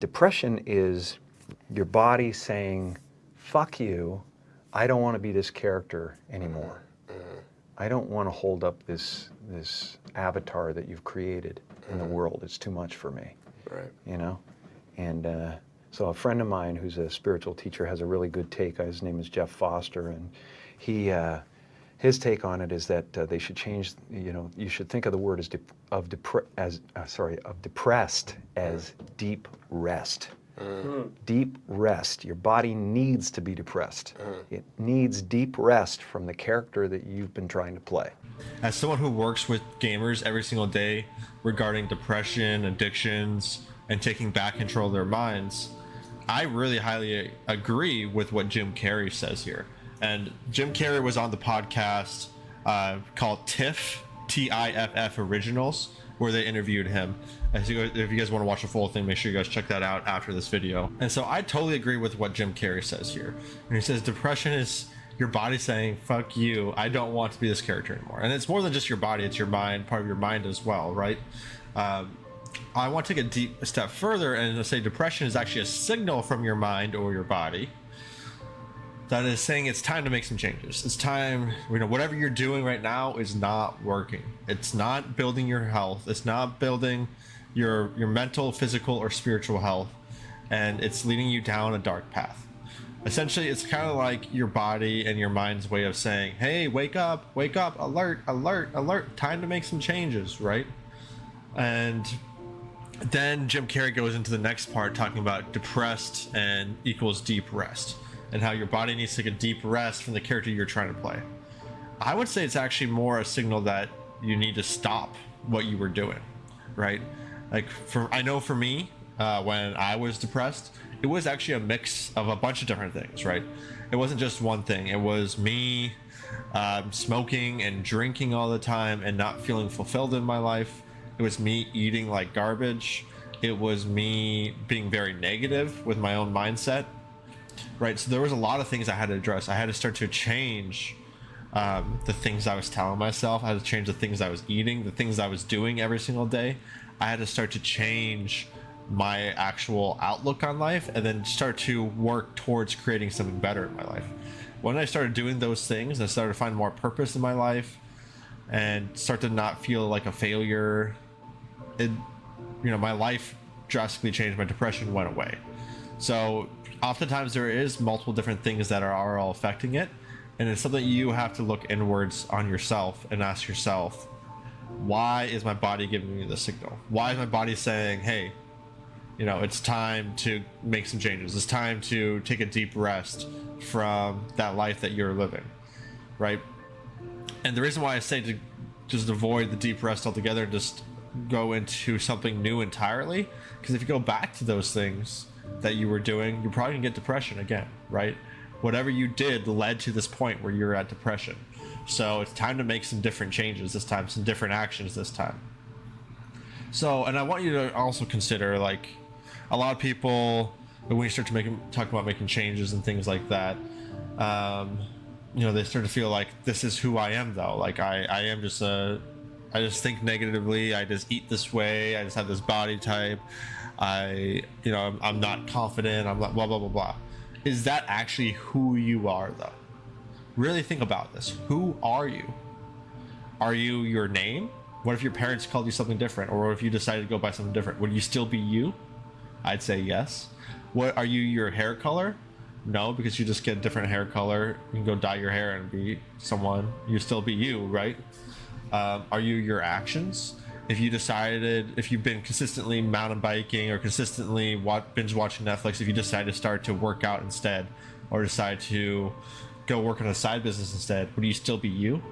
Depression is your body saying, fuck you, I don't want to be this character anymore. I don't want to hold up this avatar that you've created in the world. It's too much for me. Right. You know? And so a friend of mine who's a spiritual teacher has a really good take. His name is Jeff Foster, and his take on it is that they should change, you should think of the word of depressed as deep rest. Deep rest. Your body needs to be depressed. It needs deep rest from the character that you've been trying to play. As someone who works with gamers every single day regarding depression, addictions, and taking back control of their minds, I really highly agree with what Jim Carrey says here. And Jim Carrey was on the podcast called TIFF, T-I-F-F Originals, where they interviewed him. If you guys want to watch the full thing, make sure you guys check that out after this video. And so I totally agree with what Jim Carrey says here. And he says depression is your body saying, fuck you, I don't want to be this character anymore. And it's more than just your body, it's your mind, part of your mind as well, right? I want to take a step further and say depression is actually a signal from your mind or your body that is saying it's time to make some changes. It's time, whatever you're doing right now is not working. It's not building your health. It's not building your mental, physical, or spiritual health. And it's leading you down a dark path. Essentially, it's kind of like your body and your mind's way of saying, hey, wake up, alert, alert, alert, time to make some changes, right? And then Jim Carrey goes into the next part talking about depressed and equals deep rest, and how your body needs to take a deep rest from the character you're trying to play. I would say it's actually more a signal that you need to stop what you were doing, right? Like, I know for me, when I was depressed, it was actually a mix of a bunch of different things, right? It wasn't just one thing. It was me smoking and drinking all the time and not feeling fulfilled in my life. It was me eating like garbage. It was me being very negative with my own mindset, right? So there was a lot of things I had to address. I had to start to change the things I was telling myself. I had to change the things I was eating, the things I was doing every single day. I had to start to change my actual outlook on life, and then start to work towards creating something better in my life. When I started doing those things, I started to find more purpose in my life and start to not feel like a failure. My life drastically changed. My depression went away. So oftentimes there is multiple different things that are all affecting it, and it's something you have to look inwards on yourself and ask yourself, why is my body giving me the signal? Why is my body saying, hey, it's time to make some changes. It's time to take a deep rest from that life that you're living, right? And the reason why I say to just avoid the deep rest altogether and just go into something new entirely, because if you go back to those things that you were doing, you're probably gonna get depression again, right? Whatever you did led to this point where you're at depression. So it's time to make some different changes this time, some different actions this time. So, and I want you to also consider, like, a lot of people, when you start to talk about making changes and things like that, they start to feel like, this is who I am though. Like I am just I just think negatively. I just eat this way. I just have this body type. I'm not confident. I'm not blah, blah, blah, blah. Is that actually who you are though? Really think about this. Who are you? Are you your name? What if your parents called you something different? Or if you decided to go by something different? Would you still be you? I'd say yes. What are you, your hair color? No, because you just get a different hair color. You can go dye your hair and be someone. You still be you, right? Are you your actions? If you've been consistently mountain biking or consistently binge watching Netflix, if you decide to start to work out instead, or decide to go work on a side business instead, would you still be you?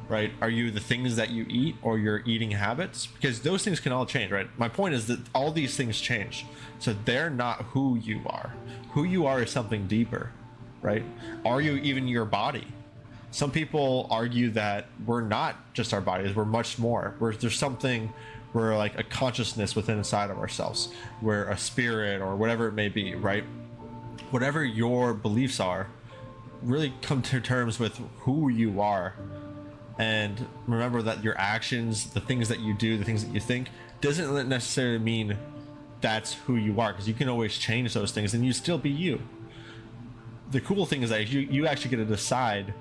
Right? Are you the things that you eat or your eating habits? Because those things can all change, right? My point is that all these things change. So they're not who you are. Who you are is something deeper, right? Are you even your body? Some people argue that we're not just our bodies, we're much more. We're like a consciousness within inside of ourselves. We're a spirit or whatever it may be, right? Whatever your beliefs are, really come to terms with who you are. And remember that your actions, the things that you do, the things that you think, doesn't necessarily mean that's who you are, because you can always change those things and you still be you. The cool thing is that you actually get to decide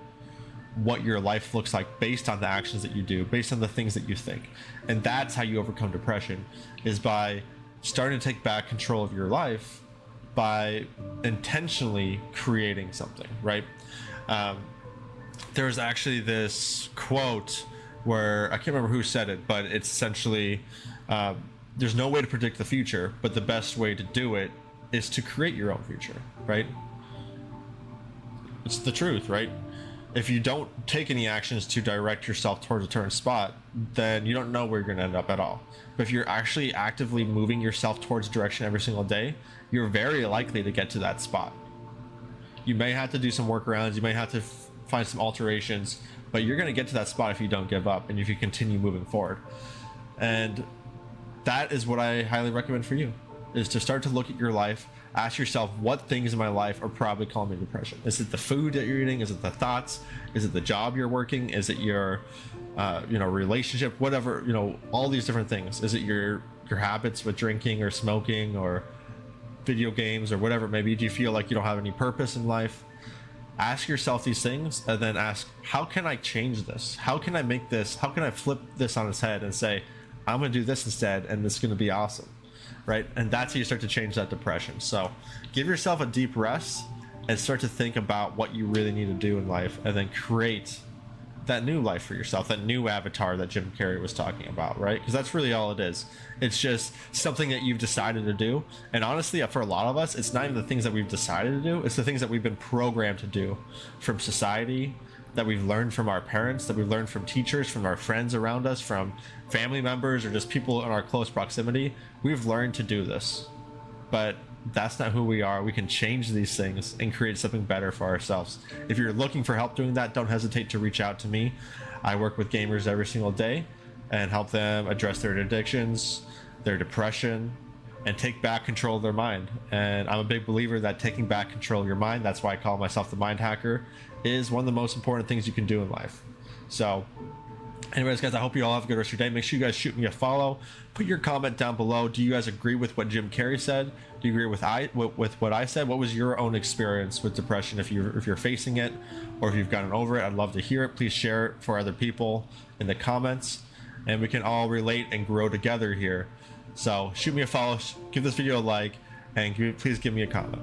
what your life looks like based on the actions that you do, based on the things that you think. And that's how you overcome depression, is by starting to take back control of your life by intentionally creating something, right? There's actually this quote where I can't remember who said it, but it's essentially there's no way to predict the future, but the best way to do it is to create your own future, right? It's the truth, right? If you don't take any actions to direct yourself towards a certain spot, then you don't know where you're going to end up at all. But if you're actually actively moving yourself towards a direction every single day, you're very likely to get to that spot. You may have to do some workarounds, you may have to find some alterations, but you're going to get to that spot if you don't give up and if you continue moving forward. And that is what I highly recommend for you, is to start to look at your life. Ask yourself, what things in my life are probably causing me depression? Is it the food that you're eating? Is it the thoughts? Is it the job you're working? Is it your, relationship? Whatever, all these different things. Is it your habits with drinking or smoking or video games or whatever it may be? Do you feel like you don't have any purpose in life? Ask yourself these things, and then ask, how can I change this? How can I make this? How can I flip this on its head and say, I'm going to do this instead, and it's going to be awesome. Right? And that's how you start to change that depression. So give yourself a deep rest and start to think about what you really need to do in life, and then create that new life for yourself, that new avatar that Jim Carrey was talking about, right? Because that's really all it is. It's just something that you've decided to do. And honestly, for a lot of us, it's not even the things that we've decided to do, it's the things that we've been programmed to do from society, that we've learned from our parents, that we've learned from teachers, from our friends around us, from family members, or just people in our close proximity. We've learned to do this, but that's not who we are. We can change these things and create something better for ourselves. If you're looking for help doing that, don't hesitate to reach out to me. I work with gamers every single day and help them address their addictions, their depression, and take back control of their mind. And I'm a big believer that taking back control of your mind, that's why I call myself the mind hacker, is one of the most important things you can do in life. So anyways, guys, I hope you all have a good rest of your day. Make sure you guys shoot me a follow. Put your comment down below. Do you guys agree with what Jim Carrey said? Do you agree with what I said? What was your own experience with depression, if you're facing it, or if you've gotten over it? I'd love to hear it. Please share it for other people in the comments, and we can all relate and grow together here. So shoot me a follow, give this video a like, and please give me a comment.